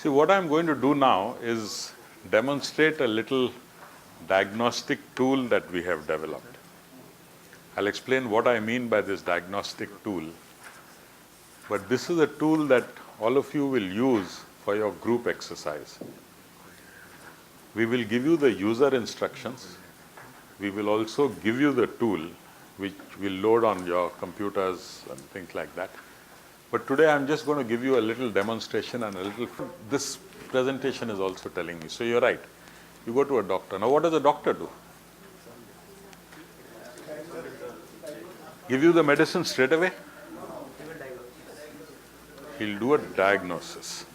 See, what I'm going to do now is demonstrate a little diagnostic tool that we have developed. I'll explain what I mean by this diagnostic tool, but this is a tool that all of you will use for your group exercise. We will give you the user instructions. We will also give you the tool which will load on your computers and things like that. But today I'm just going to give you a little demonstration and a little. This presentation is also telling me. So you're right. You go to a doctor. Now what does a doctor do? Give you the medicine straight away? He'll do a diagnosis.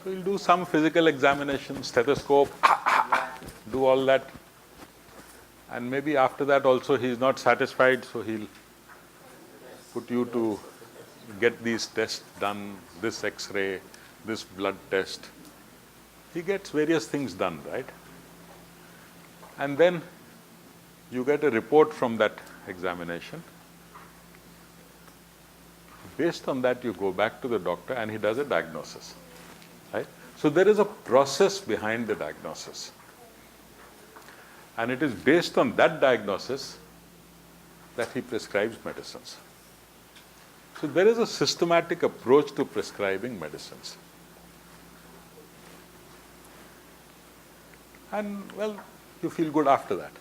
So he'll do some physical examination, stethoscope, do all that. And maybe after that also he's not satisfied, so he'll put you to get these tests done, this X-ray, this blood test. He gets various things done, right? And then you get a report from that examination. Based on that, you go back to the doctor and he does a diagnosis, right? So there is a process behind the diagnosis. And it is based on that diagnosis that he prescribes medicines. So there is a systematic approach to prescribing medicines. And well, you feel good after that.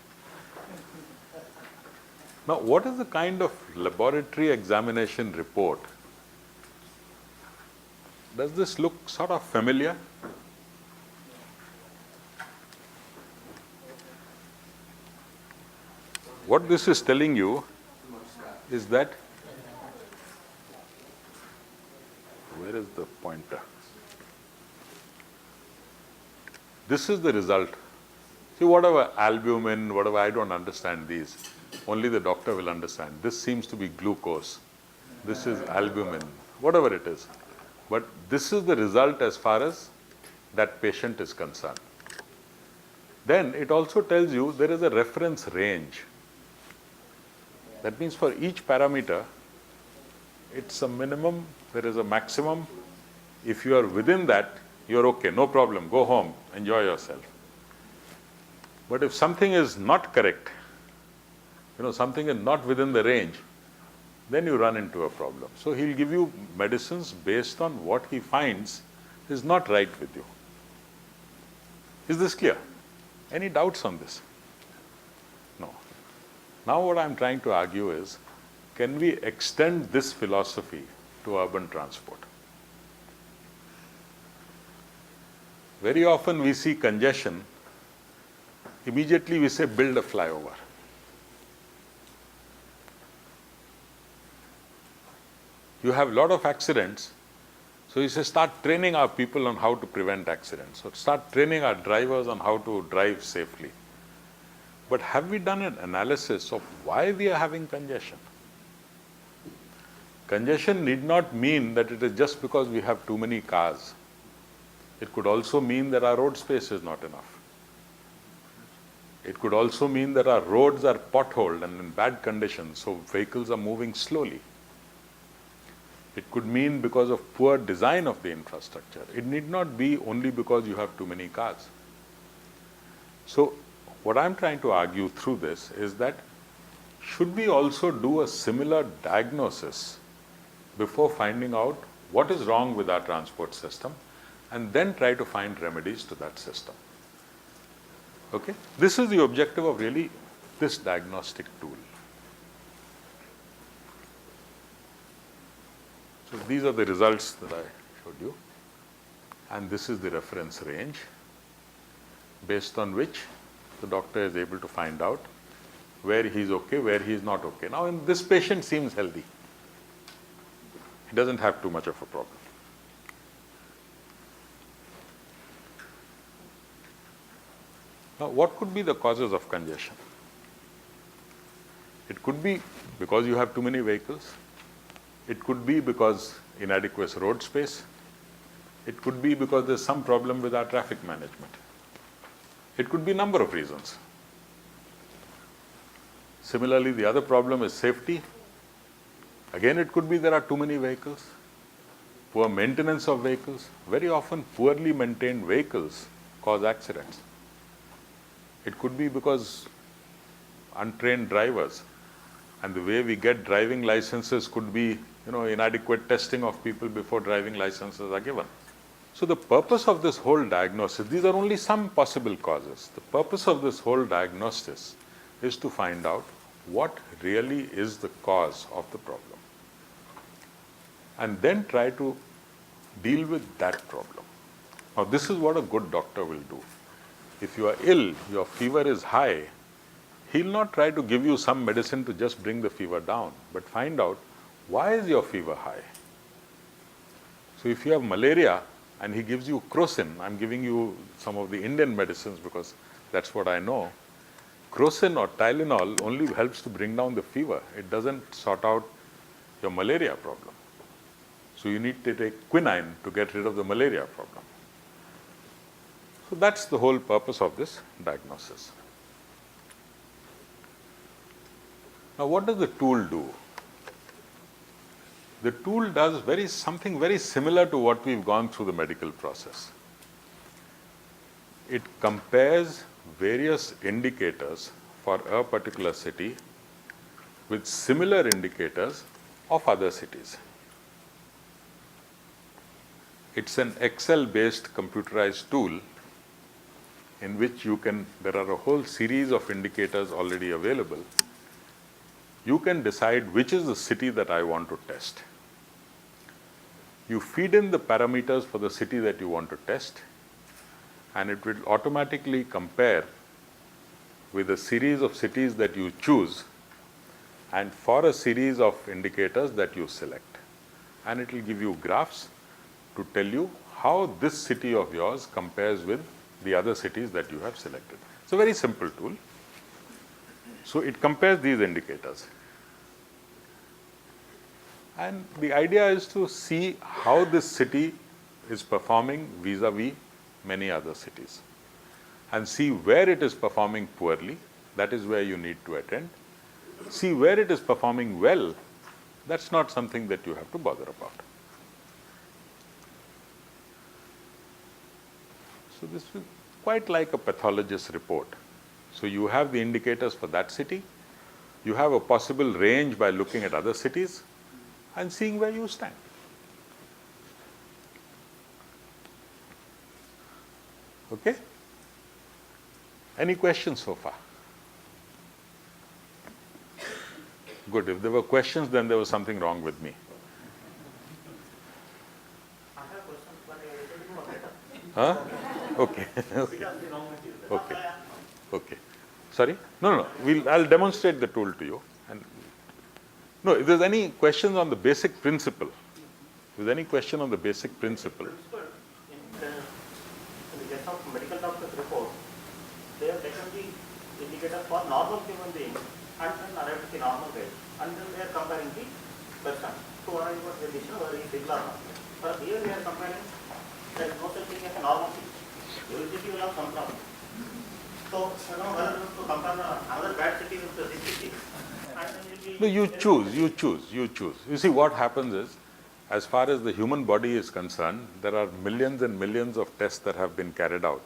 Now, what is the kind of laboratory examination report? Does this look sort of familiar? What this is telling you is that, where is the pointer? This is the result. See, whatever albumin, whatever, I don't understand these. Only the doctor will understand. This seems to be glucose. This is albumin, whatever it is. But this is the result as far as that patient is concerned. Then it also tells you there is a reference range. That means for each parameter, it's a minimum, there is a maximum. If you are within that, you're okay, no problem, go home, enjoy yourself. But if something is not correct, something is not within the range, then you run into a problem. So he'll give you medicines based on what he finds is not right with you. Is this clear? Any doubts on this? No. Now what I'm trying to argue is, can we extend this philosophy to urban transport? Very often we see congestion, immediately we say build a flyover. You have a lot of accidents, so you say start training our people on how to prevent accidents, or start training our drivers on how to drive safely. But have we done an analysis of why we are having congestion? Congestion need not mean that it is just because we have too many cars. It could also mean that our road space is not enough. It could also mean that our roads are potholed and in bad condition, so vehicles are moving slowly. It could mean because of poor design of the infrastructure. It need not be only because you have too many cars. So what I'm trying to argue through this is that should we also do a similar diagnosis before finding out what is wrong with our transport system and then try to find remedies to that system? Okay? This is the objective of really this diagnostic tool. So these are the results that I showed you, and this is the reference range based on which the doctor is able to find out where he is okay, where he is not okay. Now, this patient seems healthy. He doesn't have too much of a problem. Now, what could be the causes of congestion? It could be because you have too many vehicles. It could be because inadequate road space. It could be because there's some problem with our traffic management. It could be a number of reasons. Similarly, the other problem is safety. Again, it could be there are too many vehicles. poor maintenance of vehicles. Very often poorly maintained vehicles cause accidents. It could be because untrained drivers, and the way we get driving licenses could be, inadequate testing of people before driving licenses are given. So the purpose of this whole diagnosis, these are only some possible causes. The purpose of this whole diagnosis is to find out what really is the cause of the problem, and then try to deal with that problem. Now, this is what a good doctor will do. If you are ill, your fever is high, he'll not try to give you some medicine to just bring the fever down, but find out why is your fever high. So if you have malaria and he gives you crocin, I'm giving you some of the Indian medicines because that's what I know. Crocin or Tylenol only helps to bring down the fever. It doesn't sort out your malaria problem. So you need to take quinine to get rid of the malaria problem. So that's the whole purpose of this diagnosis. Now, what does the tool do? The tool does something very similar to what we've gone through the medical process. It compares various indicators for a particular city with similar indicators of other cities. It's an Excel-based computerized tool in which there are a whole series of indicators already available. You can decide which is the city that I want to test. You feed in the parameters for the city that you want to test, and it will automatically compare with a series of cities that you choose and for a series of indicators that you select. And it will give you graphs to tell you how this city of yours compares with the other cities that you have selected. It's a very simple tool. So it compares these indicators. And the idea is to see how this city is performing vis-a-vis many other cities, and see where it is performing poorly. That is where you need to attend. See where it is performing well. That's not something that you have to bother about. So this is quite like a pathologist report. So you have the indicators for that city. You have a possible range by looking at other cities and seeing where you stand. Okay? Any questions so far? Good. If there were questions, then there was something wrong with me. I have questions, but I didn't know better. Huh? Okay. Okay. Okay. Sorry? No. I'll demonstrate the tool to you. And no, if there's any questions on the basic principle, if there's any question on the basic principle. In the case of medical doctor's report, they have taken the indicator for normal human beings and then arrived at the normal rate, and then they are comparing the person to arrive at the condition whether he is ill or not. But here we are comparing, there is no such thing as a normal city. Every city will have some problem. So, whether to compare another bad city with the city. No, you choose. You see, what happens is, as far as the human body is concerned, there are millions and millions of tests that have been carried out.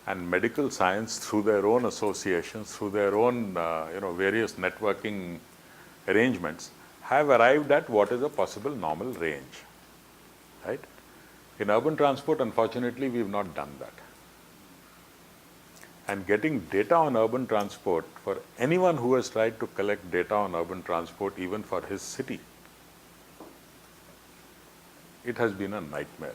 And medical science, through their own associations, through their own various networking arrangements, have arrived at what is a possible normal range. Right? In urban transport, unfortunately, we have not done that. And getting data on urban transport, for anyone who has tried to collect data on urban transport, even for his city, it has been a nightmare.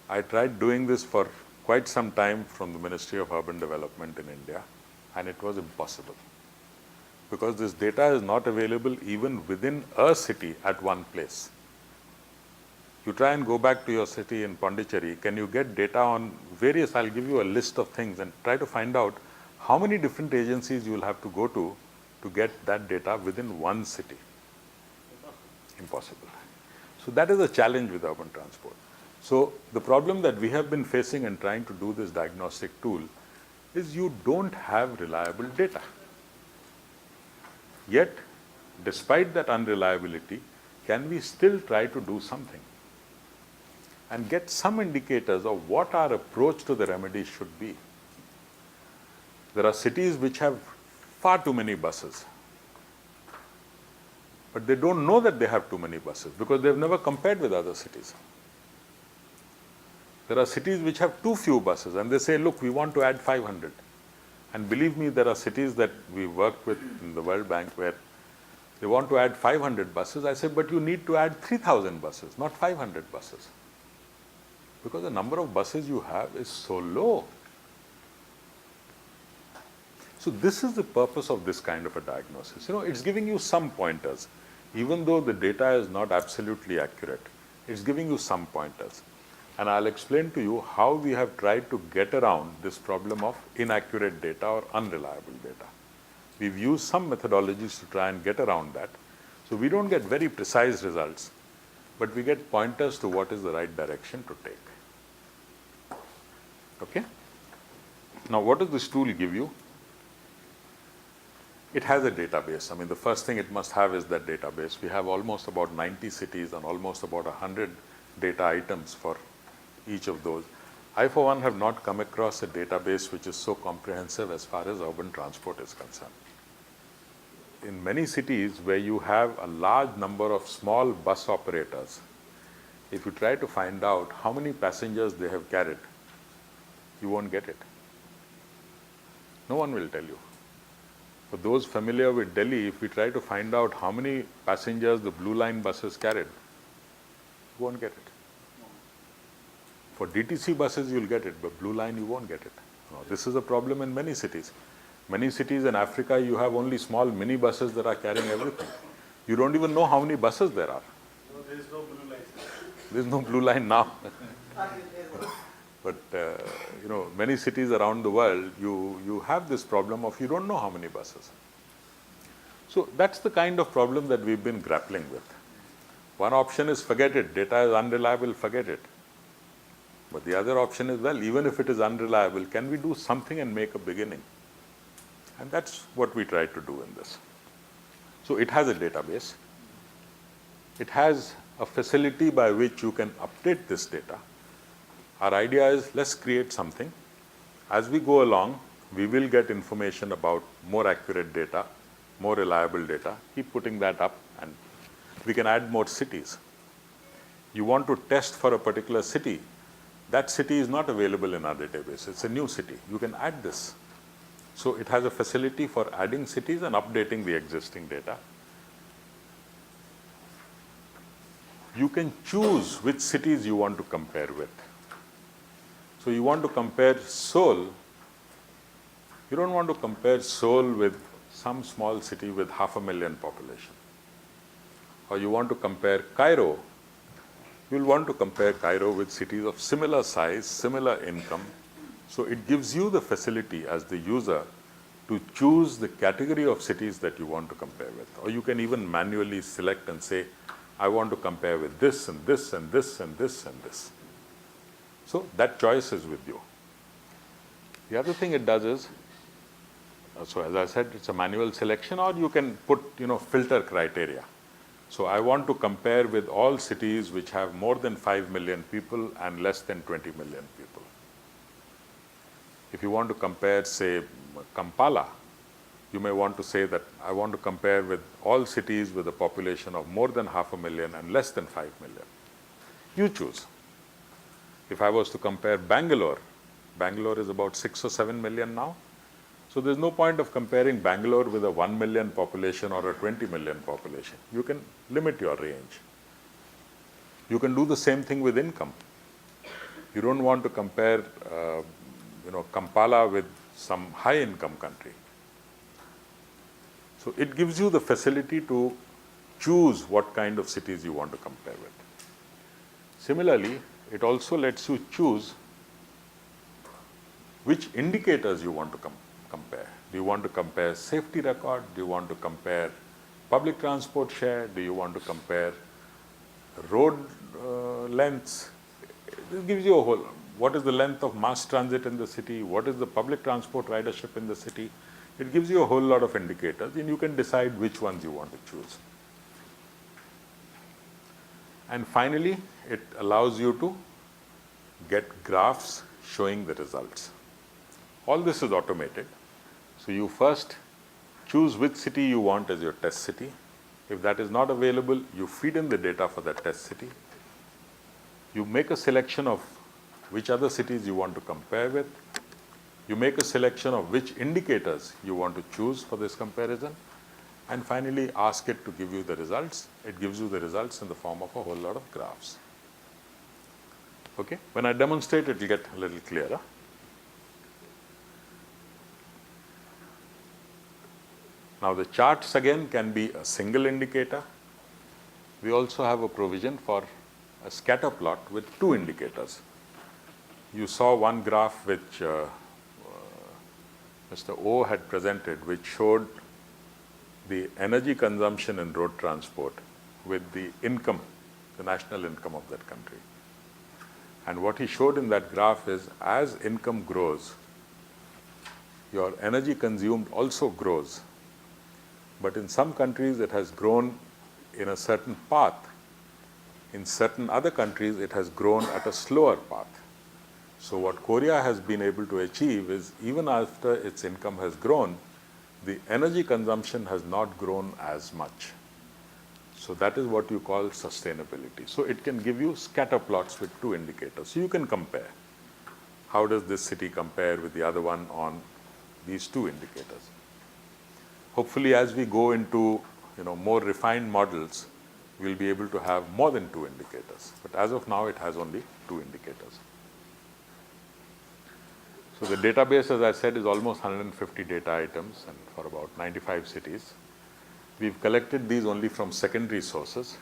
I tried doing this for quite some time from the Ministry of Urban Development in India, and it was impossible. Because this data is not available even within a city at one place. You try and go back to your city in Pondicherry, can you get data on various, I'll give you a list of things, and try to find out how many different agencies you will have to go to get that data within one city. Impossible. So that is a challenge with urban transport. So the problem that we have been facing in trying to do this diagnostic tool is you don't have reliable data. Yet, despite that unreliability, can we still try to do something and get some indicators of what our approach to the remedy should be? There are cities which have far too many buses, but they don't know that they have too many buses because they've never compared with other cities. There are cities which have too few buses and they say, look, we want to add 500. And believe me, there are cities that we worked with in the World Bank where they want to add 500 buses. I said, but you need to add 3,000 buses, not 500 buses. Because the number of buses you have is so low. So this is the purpose of this kind of a diagnosis. It's giving you some pointers. Even though the data is not absolutely accurate, it's giving you some pointers. And I'll explain to you how we have tried to get around this problem of inaccurate data or unreliable data. We've used some methodologies to try and get around that. So we don't get very precise results, but we get pointers to what is the right direction to take. Okay? Now, what does this tool give you? It has a database. I mean, the first thing it must have is that database. We have almost about 90 cities and almost about 100 data items for each of those. I, for one, have not come across a database which is so comprehensive as far as urban transport is concerned. In many cities where you have a large number of small bus operators, if you try to find out how many passengers they have carried, you won't get it. No one will tell you. For those familiar with Delhi, if we try to find out how many passengers the Blue Line buses carried, you won't get it. For DTC buses, you'll get it, but Blue Line, you won't get it. Now, this is a problem in many cities. Many cities in Africa, you have only small mini buses that are carrying everything. You don't even know how many buses there are. No, there is no Blue Line. There's no Blue Line now. But, many cities around the world, you have this problem of you don't know how many buses. So that's the kind of problem that we've been grappling with. One option is forget it. Data is unreliable, forget it. But the other option is, well, even if it is unreliable, can we do something and make a beginning? And that's what we try to do in this. So it has a database. It has a facility by which you can update this data. Our idea is, let's create something. As we go along, we will get information about more accurate data, more reliable data. Keep putting that up, and we can add more cities. You want to test for a particular city. That city is not available in our database. It's a new city. You can add this. So it has a facility for adding cities and updating the existing data. You can choose which cities you want to compare with. So you want to compare Seoul. You don't want to compare Seoul with some small city with 500,000 population. Or you want to compare Cairo. You'll want to compare Cairo with cities of similar size, similar income. So it gives you the facility as the user to choose the category of cities that you want to compare with. Or you can even manually select and say, I want to compare with this and this and this and this and this. So that choice is with you. The other thing it does is, so as I said, it's a manual selection, or you can put, filter criteria. So I want to compare with all cities which have more than 5 million people and less than 20 million people. If you want to compare, say, Kampala, you may want to say that I want to compare with all cities with a population of more than 500,000 and less than 5 million. You choose. If I was to compare Bangalore, Bangalore is about 6 or 7 million now. So there's no point of comparing Bangalore with a 1 million population or a 20 million population. You can limit your range. You can do the same thing with income. You don't want to compare, Kampala with some high income country. So it gives you the facility to choose what kind of cities you want to compare with. Similarly, it also lets you choose which indicators you want to compare. Do you want to compare safety record? Do you want to compare public transport share? Do you want to compare road lengths? This gives you a whole, what is the length of mass transit in the city? What is the public transport ridership in the city? It gives you a whole lot of indicators, and you can decide which ones you want to choose. And finally, it allows you to get graphs showing the results. All this is automated. So you first choose which city you want as your test city. If that is not available, you feed in the data for that test city. You make a selection of which other cities you want to compare with. You make a selection of which indicators you want to choose for this comparison. And finally, ask it to give you the results. It gives you the results in the form of a whole lot of graphs. Okay? When I demonstrate, it will get a little clearer. Now, the charts again can be a single indicator. We also have a provision for a scatter plot with two indicators. You saw one graph which Mr. O had presented, which showed the energy consumption in road transport with the income, the national income of that country. And what he showed in that graph is, as income grows, your energy consumed also grows. But in some countries, it has grown in a certain path. In certain other countries, it has grown at a slower path. So what Korea has been able to achieve is, even after its income has grown, the energy consumption has not grown as much. So that is what you call sustainability. So it can give you scatter plots with two indicators. So you can compare. How does this city compare with the other one on these two indicators? Hopefully, as we go into more refined models, we'll be able to have more than two indicators. But as of now, it has only two indicators. So the database, as I said, is almost 150 data items and for about 95 cities. We've collected these only from secondary sources,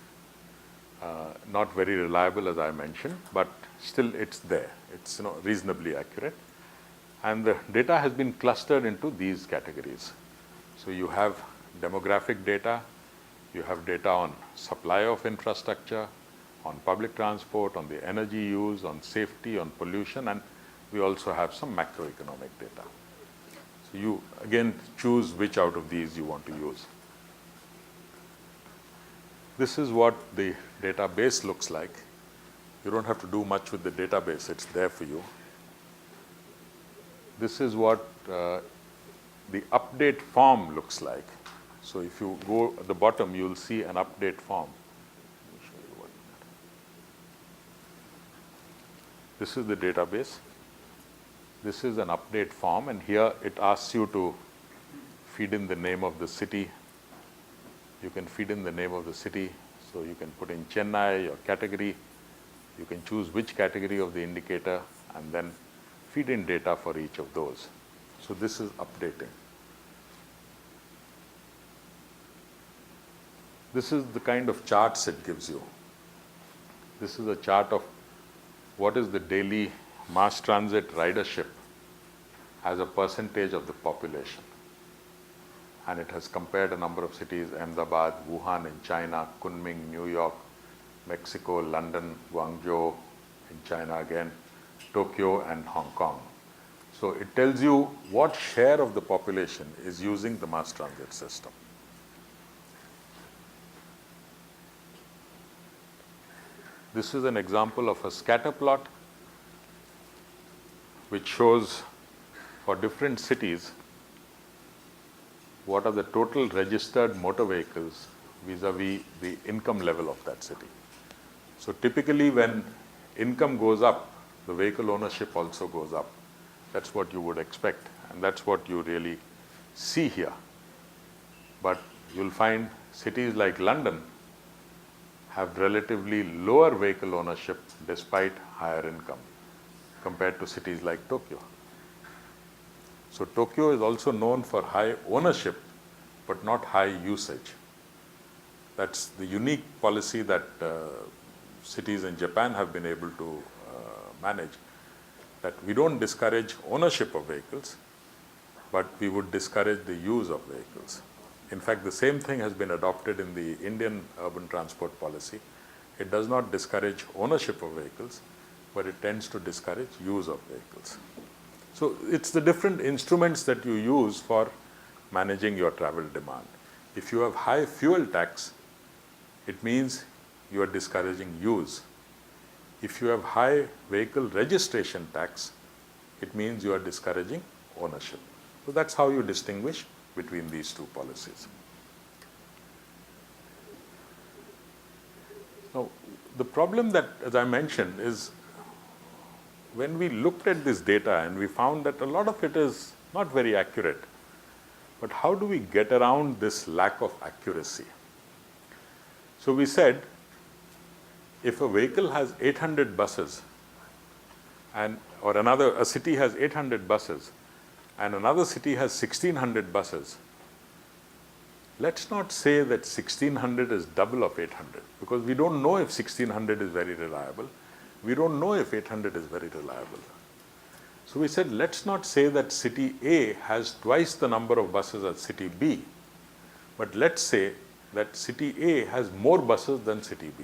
not very reliable, as I mentioned, but still it's there. It's reasonably accurate. And the data has been clustered into these categories. So you have demographic data, you have data on supply of infrastructure, on public transport, on the energy use, on safety, on pollution, and we also have some macroeconomic data. So you again choose which out of these you want to use. This is what the database looks like. You don't have to do much with the database, it's there for you. This is what the update form looks like. So if you go at the bottom, you'll see an update form. Let me show you what. This is the database. This is an update form, and here it asks you to feed in the name of the city. You can feed in the name of the city. So you can put in Chennai, your category. You can choose which category of the indicator and then feed in data for each of those. So this is updating. This is the kind of charts it gives you. This is a chart of what is the daily mass transit ridership as a percentage of the population. And it has compared a number of cities: Ahmedabad, Wuhan in China, Kunming, New York, Mexico, London, Guangzhou in China again, Tokyo and Hong Kong. So it tells you what share of the population is using the mass transit system. This is an example of a scatter plot which shows for different cities what are the total registered motor vehicles vis-a-vis the income level of that city. So typically when income goes up, the vehicle ownership also goes up. That's what you would expect, and that's what you really see here. But you'll find cities like London have relatively lower vehicle ownership despite higher income compared to cities like Tokyo. So Tokyo is also known for high ownership, but not high usage. That's the unique policy that cities in Japan have been able to manage, that we don't discourage ownership of vehicles, but we would discourage the use of vehicles. In fact, the same thing has been adopted in the Indian urban transport policy. It does not discourage ownership of vehicles, but it tends to discourage use of vehicles. So it's the different instruments that you use for managing your travel demand. If you have high fuel tax, it means you are discouraging use. If you have high vehicle registration tax, it means you are discouraging ownership. So that's how you distinguish between these two policies. Now, the problem that, as I mentioned, is when we looked at this data and we found that a lot of it is not very accurate. But how do we get around this lack of accuracy? So we said, if a vehicle has 800 buses, or a city has 800 buses, and another city has 1600 buses, let's not say that 1600 is double of 800, because we don't know if 1600 is very reliable. We don't know if 800 is very reliable. So we said, let's not say that city A has twice the number of buses as city B, but let's say that city A has more buses than city B.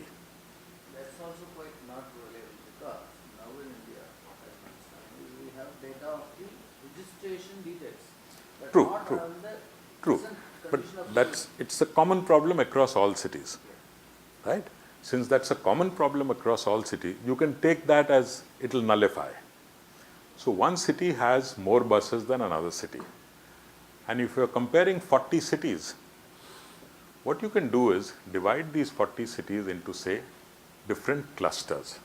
That's also quite not reliable, because now in India, what I understand is we have data of the registration details, but True, not true, on the true. present But condition of it's a common problem across all cities, right? Since that's a common problem across all cities, you can take that as it will nullify. So one city has more buses than another city. And if you're comparing 40 cities, what you can do is divide these 40 cities into, say, different clusters.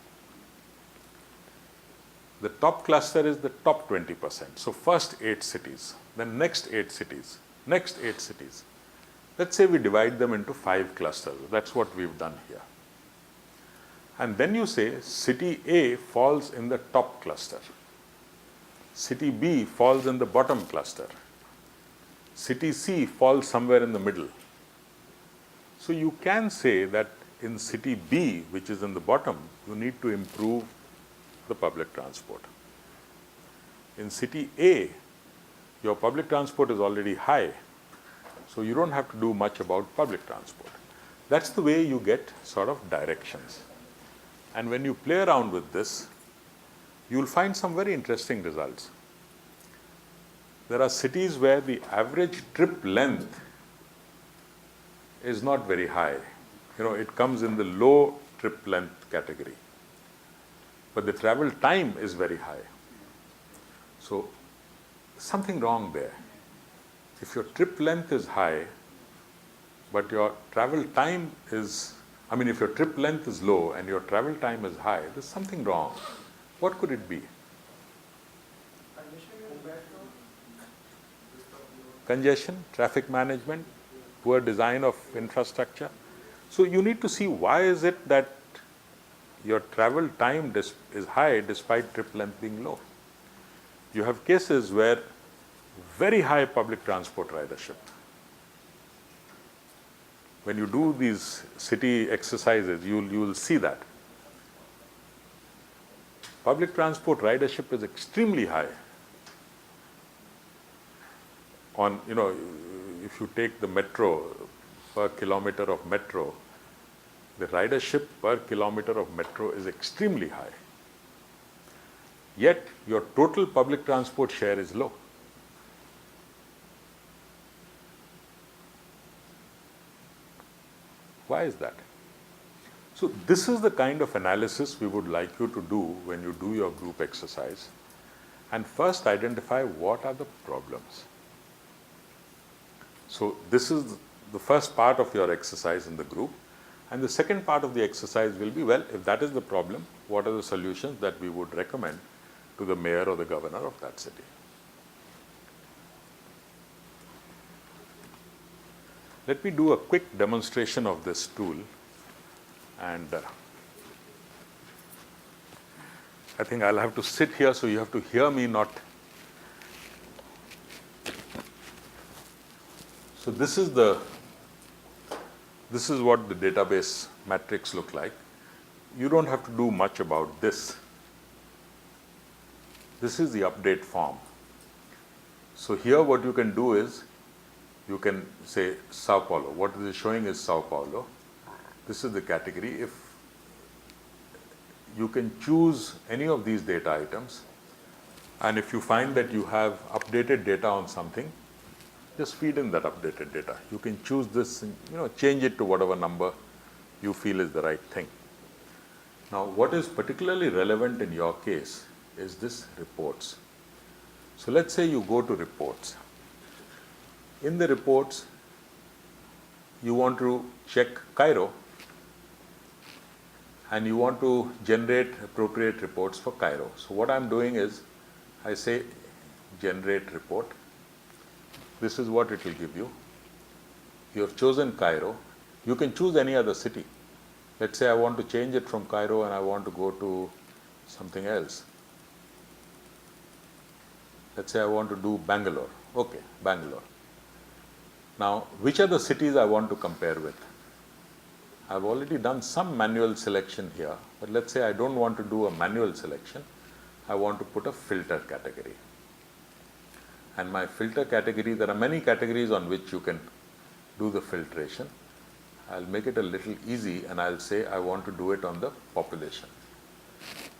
The top cluster is the top 20%. So first 8 cities, then next 8 cities, next 8 cities. Let's say we divide them into 5 clusters. That's what we've done here. And then you say city A falls in the top cluster. City B falls in the bottom cluster. City C falls somewhere in the middle. So you can say that in city B, which is in the bottom, you need to improve the public transport. In city A, your public transport is already high, so you don't have to do much about public transport. That's the way you get sort of directions. And when you play around with this, you'll find some very interesting results. There are cities where the average trip length is not very high. It comes in the low trip length category. But the travel time is very high. So something wrong there. If your trip length is high, but your travel time is, if your trip length is low and your travel time is high, there's something wrong. What could it be? Congestion, traffic management, poor design of infrastructure. So you need to see why is it that your travel time is high despite trip length being low. You have cases where very high public transport ridership. When you do these city exercises, you will see that. Public transport ridership is extremely high. If you take the metro, per kilometer of metro, the ridership per kilometer of metro is extremely high. Yet your total public transport share is low. Why is that? So this is the kind of analysis we would like you to do when you do your group exercise. And first identify what are the problems. So this is the first part of your exercise in the group. And the second part of the exercise will be, well, if that is the problem, what are the solutions that we would recommend to the mayor or the governor of that city? Let me do a quick demonstration of this tool. And I think I'll have to sit here, so you have to hear me, not. So this is what the database matrix look like. You don't have to do much about this. This is the update form. So here what you can do is, you can say Sao Paulo. What it is showing is Sao Paulo. This is the category. If you can choose any of these data items, and if you find that you have updated data on something, just feed in that updated data. You can choose this and change it to whatever number you feel is the right thing. Now, what is particularly relevant in your case is this reports. So let's say you go to reports. In the reports, you want to check Cairo and you want to generate appropriate reports for Cairo. So what I'm doing is I say generate report. This is what it will give you. You have chosen Cairo. You can choose any other city. Let's say I want to change it from Cairo and I want to go to something else. Let's say I want to do Bangalore. Okay, Bangalore. Now, which are the cities I want to compare with? I've already done some manual selection here, but let's say I don't want to do a manual selection. I want to put a filter category. And my filter category, there are many categories on which you can do the filtration. I'll make it a little easy and I'll say I want to do it on the population.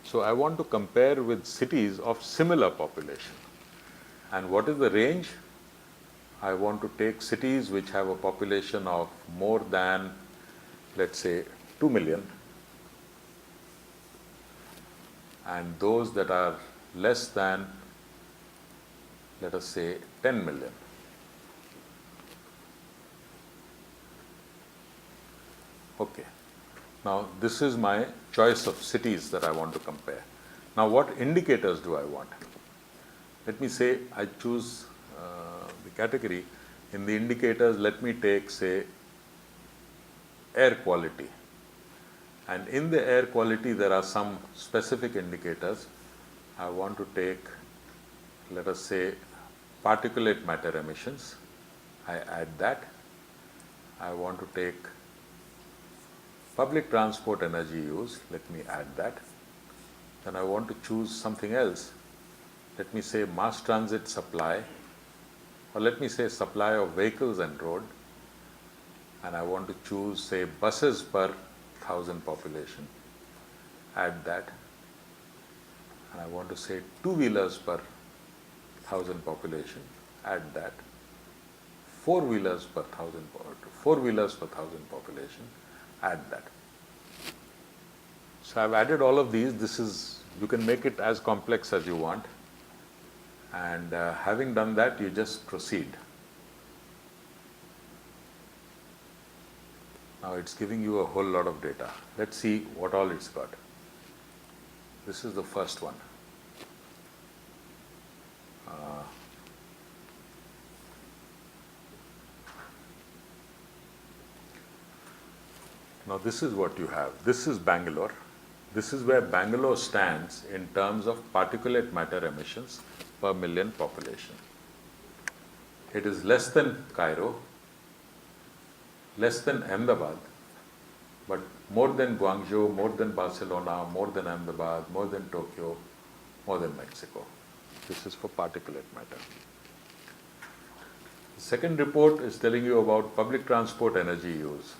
So I want to compare with cities of similar population. And what is the range? I want to take cities which have a population of more than, let's say, 2 million, and those that are less than, let us say, 10 million. Okay. Now, this is my choice of cities that I want to compare. Now, what indicators do I want? Let me say I choose the category. In the indicators, let me take, say, air quality. And in the air quality, there are some specific indicators. I want to take, let us say, particulate matter emissions. I add that. I want to take public transport energy use. Let me add that. Then I want to choose something else. Let me say mass transit supply, or let me say supply of vehicles and road. And I want to choose, say, buses per 1,000 population. Add that. And I want to say two-wheelers per 1,000 population. Add that. Four-wheelers per 1,000 population. Add that. So I've added all of these. This is, you can make it as complex as you want. And having done that, you just proceed. Now it's giving you a whole lot of data. Let's see what all it's got. This is the first one. Now this is what you have. This is Bangalore. This is where Bangalore stands in terms of particulate matter emissions per million population. It is less than Cairo, less than Ahmedabad, but more than Guangzhou, more than Barcelona, more than Ahmedabad, more than Tokyo, more than Mexico. This is for particulate matter. The second report is telling you about public transport energy use.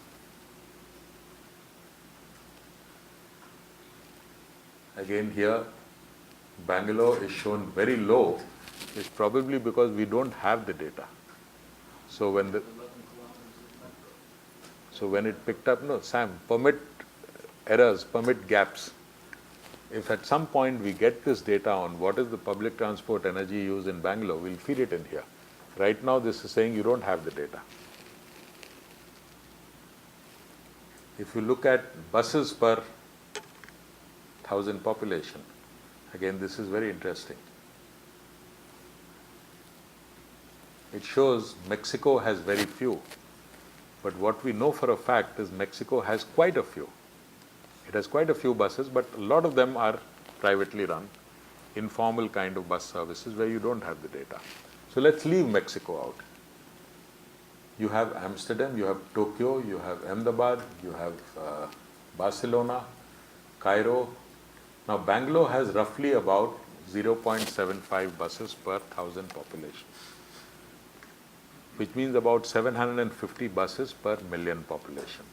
Again here, Bangalore is shown very low. It's probably because we don't have the data. So when it picked up, no, Sam, permit errors, permit gaps. If at some point we get this data on what is the public transport energy use in Bangalore, we'll feed it in here. Right now this is saying you don't have the data. If you look at buses per 1,000 population, again this is very interesting. It shows Mexico has very few, but what we know for a fact is Mexico has quite a few. It has quite a few buses, but a lot of them are privately run, informal kind of bus services where you don't have the data. So let's leave Mexico out. You have Amsterdam, you have Tokyo, you have Ahmedabad, you have Barcelona, Cairo. Now Bangalore has roughly about 0.75 buses per 1,000 population, which means about 750 buses per million population.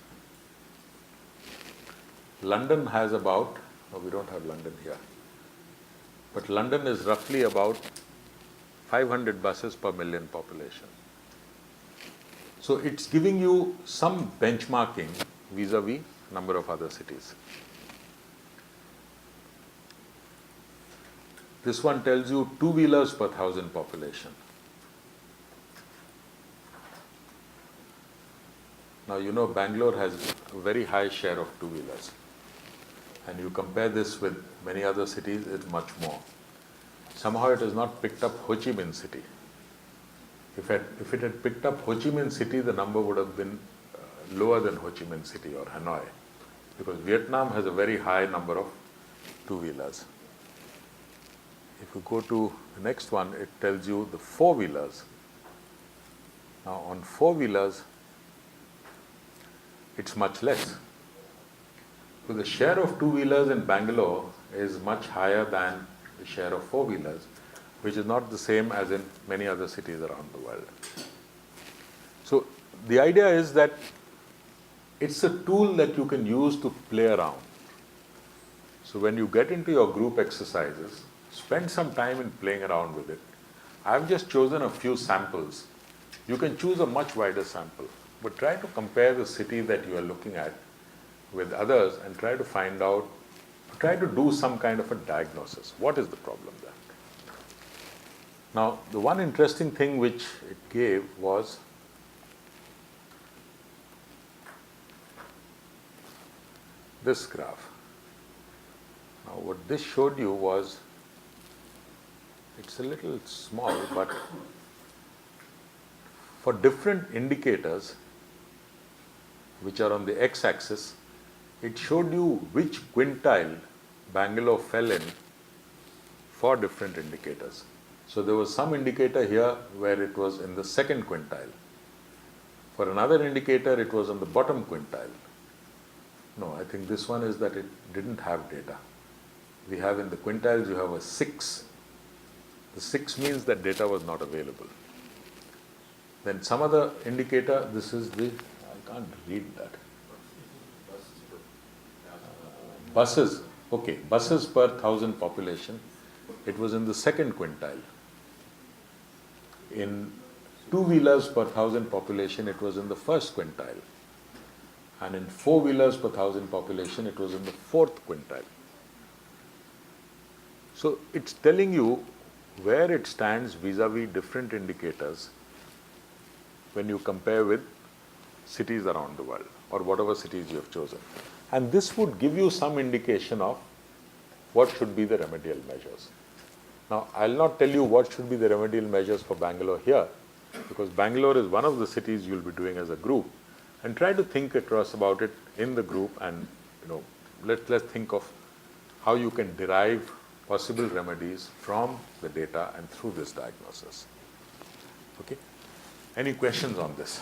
London has about, no, we don't have London here, but London is roughly about 500 buses per million population. So it's giving you some benchmarking vis-a-vis number of other cities. This one tells you two-wheelers per 1,000 population. Now you know Bangalore has a very high share of two-wheelers, and you compare this with many other cities, it's much more. Somehow it has not picked up Ho Chi Minh City. If it had picked up Ho Chi Minh City, the number would have been lower than Ho Chi Minh City or Hanoi, because Vietnam has a very high number of two-wheelers. If you go to the next one, it tells you the four-wheelers. Now on four-wheelers, it's much less. So the share of two-wheelers in Bangalore is much higher than the share of four-wheelers, which is not the same as in many other cities around the world. So the idea is that it's a tool that you can use to play around. So when you get into your group exercises, spend some time in playing around with it. I've just chosen a few samples. You can choose a much wider sample, but try to compare the city that you are looking at with others and try to find out, try to do some kind of a diagnosis. What is the problem there? Now, the one interesting thing which it gave was this graph. Now, what this showed you was, it's a little small, but for different indicators which are on the x-axis, it showed you which quintile Bangalore fell in for different indicators. So there was some indicator here where it was in the second quintile. For another indicator, it was on the bottom quintile. No, I think this one is that it didn't have data. We have in the quintiles, you have a 6. The 6 means that data was not available. Then some other indicator, this is the, I can't read that. Buses, okay, buses per 1,000 population, it was in the second quintile. In two-wheelers per 1,000 population, it was in the first quintile. And in four-wheelers per 1,000 population, it was in the fourth quintile. So it's telling you where it stands vis-a-vis different indicators when you compare with cities around the world or whatever cities you have chosen. And this would give you some indication of what should be the remedial measures. Now, I'll not tell you what should be the remedial measures for Bangalore here, because Bangalore is one of the cities you'll be doing as a group, and try to think across about it in the group, and let's think of how you can derive possible remedies from the data and through this diagnosis. Okay? Any questions on this?